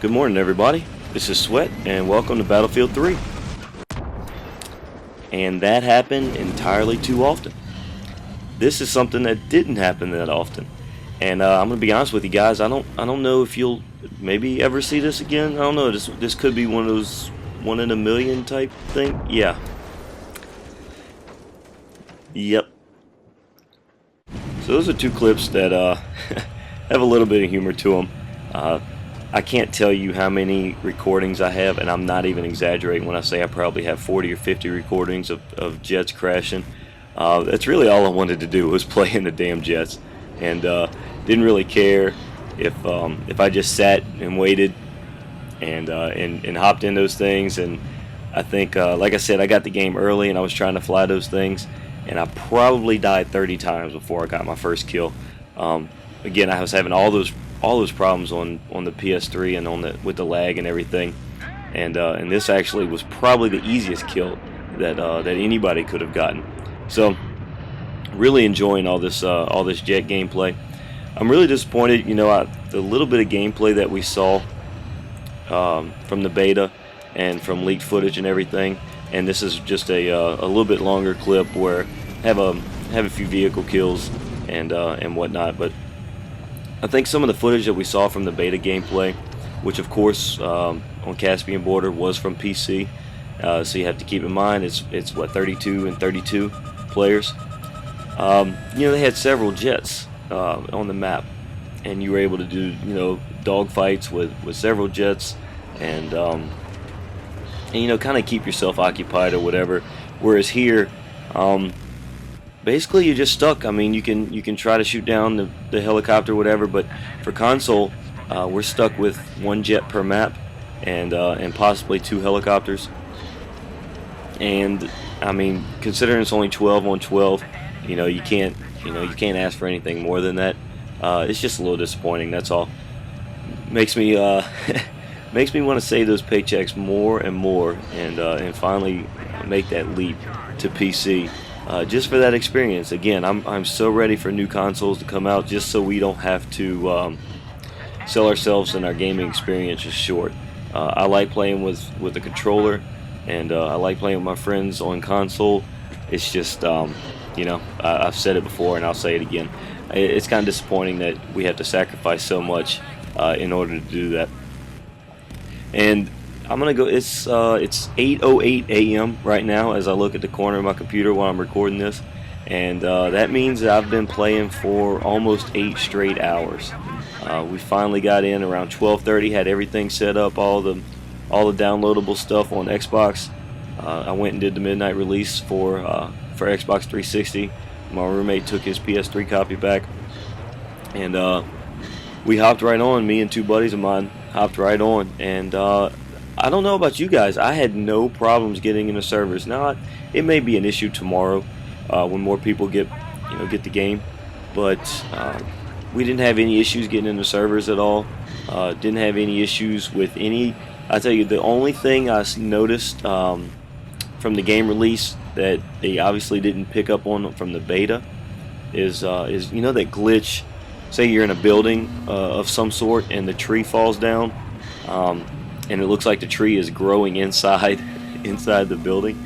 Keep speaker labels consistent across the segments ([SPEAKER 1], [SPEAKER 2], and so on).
[SPEAKER 1] Good morning, everybody. This is Sweat, and welcome to Battlefield 3. And that happened entirely too often. This is something that didn't happen that often. And I'm gonna be honest with you guys. I don't know if you'll maybe ever see this again. I don't know. This could be one of those 1 in a million type thing. Yeah. Yep. So those are two clips that have a little bit of humor to them. I can't tell you how many recordings I have, and I'm not even exaggerating when I say I probably have 40 or 50 recordings of jets crashing. That's really all I wanted to do, was play in the damn jets, and didn't really care if I just sat and waited and hopped in those things. And I think, like I said, I got the game early and I was trying to fly those things, and I probably died 30 times before I got my first kill. Again, I was having all those problems on the PS3 and with the lag and everything, and this actually was probably the easiest kill that anybody could have gotten. So really enjoying all this jet gameplay. I'm really disappointed, the little bit of gameplay that we saw from the beta and from leaked footage and everything. And this is just a little bit longer clip where have a few vehicle kills and whatnot, but I think some of the footage that we saw from the beta gameplay, which of course on Caspian Border was from PC, so you have to keep in mind it's what, 32 and 32 players. They had several jets on the map, and you were able to do dogfights with several jets, and kind of keep yourself occupied or whatever. Whereas here, basically you're just stuck. I mean, you can try to shoot down the helicopter or whatever, but for console, we're stuck with one jet per map and possibly 2 helicopters. And I mean, considering it's only 12 on 12, you can't ask for anything more than that. It's just a little disappointing. That's all. Makes me makes me want to save those paychecks more and more, and finally make that leap to PC. Just for that experience. Again, I'm so ready for new consoles to come out, just so we don't have to sell ourselves and our gaming experience is short. I like playing with the controller, and I like playing with my friends on console. It's just, I've said it before and I'll say it again. It's kind of disappointing that we have to sacrifice so much in order to do that. And I'm gonna go. It's 8:08 a.m. right now as I look at the corner of my computer while I'm recording this, and that means that I've been playing for almost 8 straight hours. We finally got in around 12:30, had everything set up, all the downloadable stuff on Xbox. I went and did the midnight release for Xbox 360. My roommate took his PS3 copy back, and we hopped right on. Me and 2 buddies of mine hopped right on, and I don't know about you guys. I had no problems getting into servers. Now, it may be an issue tomorrow when more people get the game, but we didn't have any issues getting into servers at all. Didn't have any issues with any. I tell you, the only thing I noticed from the game release that they obviously didn't pick up on from the beta is that glitch. Say you're in a building of some sort and the tree falls down. And it looks like the tree is growing inside the building.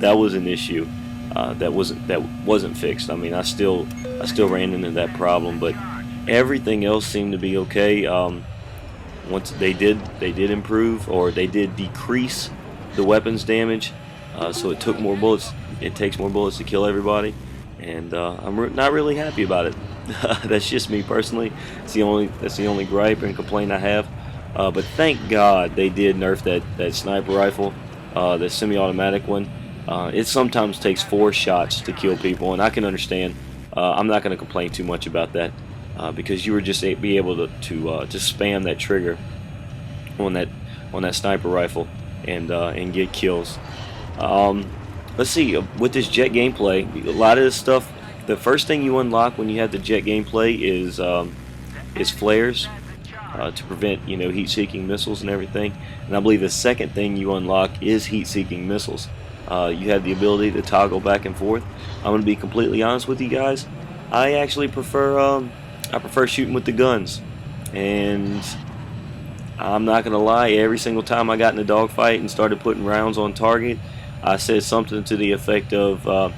[SPEAKER 1] That was an issue that wasn't fixed. I mean, I still ran into that problem, but everything else seemed to be okay. Once they did improve, or they did decrease the weapons damage, so it took more bullets. It takes more bullets to kill everybody, and I'm not really happy about it. That's just me personally. That's the only gripe and complaint I have. But thank God they did nerf that sniper rifle, the semi-automatic one. It sometimes takes 4 shots to kill people, and I can understand. I'm not going to complain too much about that because you were just be able to spam that trigger on that sniper rifle and get kills. Let's see, with this jet gameplay, a lot of this stuff. The first thing you unlock when you have the jet gameplay is flares. To prevent heat-seeking missiles and everything, and I believe the second thing you unlock is heat-seeking missiles. You have the ability to toggle back and forth. I'm going to be completely honest with you guys. I actually prefer shooting with the guns, and I'm not gonna lie, every single time I got in a dogfight and started putting rounds on target, I said something to the effect of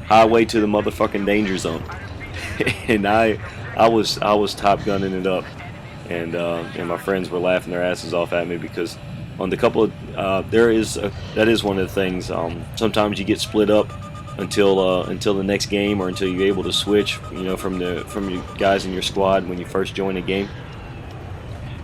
[SPEAKER 1] highway to the motherfucking danger zone. And I was top gunning it up, and my friends were laughing their asses off at me because on the couple of that is one of the things. Sometimes you get split up until the next game, or until you're able to switch, from your guys in your squad when you first join a game,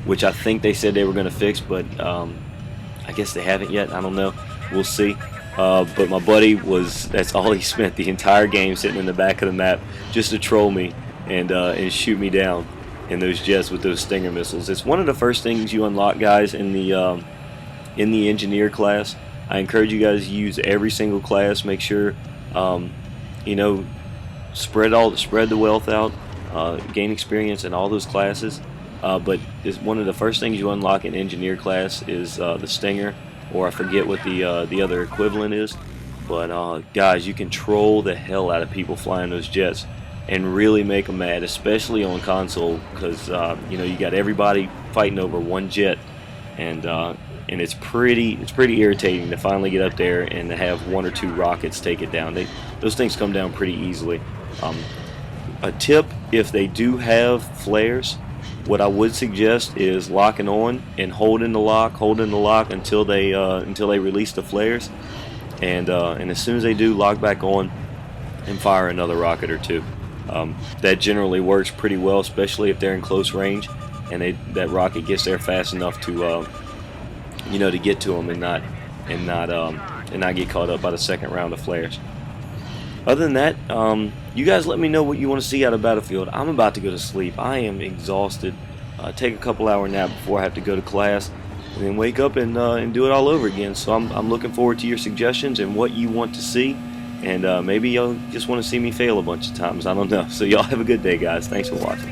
[SPEAKER 1] which I think they said they were going to fix, but I guess they haven't yet. I don't know. We'll see. But my buddy that's all he spent the entire game, sitting in the back of the map just to troll me and shoot me down in those jets with those Stinger missiles. It's one of the first things you unlock, guys, in the engineer class. I encourage you guys to use every single class. Make sure spread the wealth out, gain experience in all those classes. But it's one of the first things you unlock in engineer class is the Stinger, or I forget what the other equivalent is. But guys, you can troll the hell out of people flying those jets and really make them mad, especially on console, because you got everybody fighting over one jet, and it's pretty irritating to finally get up there and to have one or two rockets take it down. Those things come down pretty easily. A tip: if they do have flares, what I would suggest is locking on and holding the lock until they release the flares, and as soon as they do, lock back on and fire another rocket or two. That generally works pretty well, especially if they're in close range and that rocket gets there fast enough to to get to them and not get caught up by the second round of flares. Other than that, you guys let me know what you want to see out of Battlefield. I'm about to go to sleep. I am exhausted. Take a couple-hour nap before I have to go to class, and then wake up and do it all over again. So I'm looking forward to your suggestions and what you want to see, and maybe y'all just want to see me fail a bunch of times. I don't know. So y'all have a good day, guys. Thanks for watching.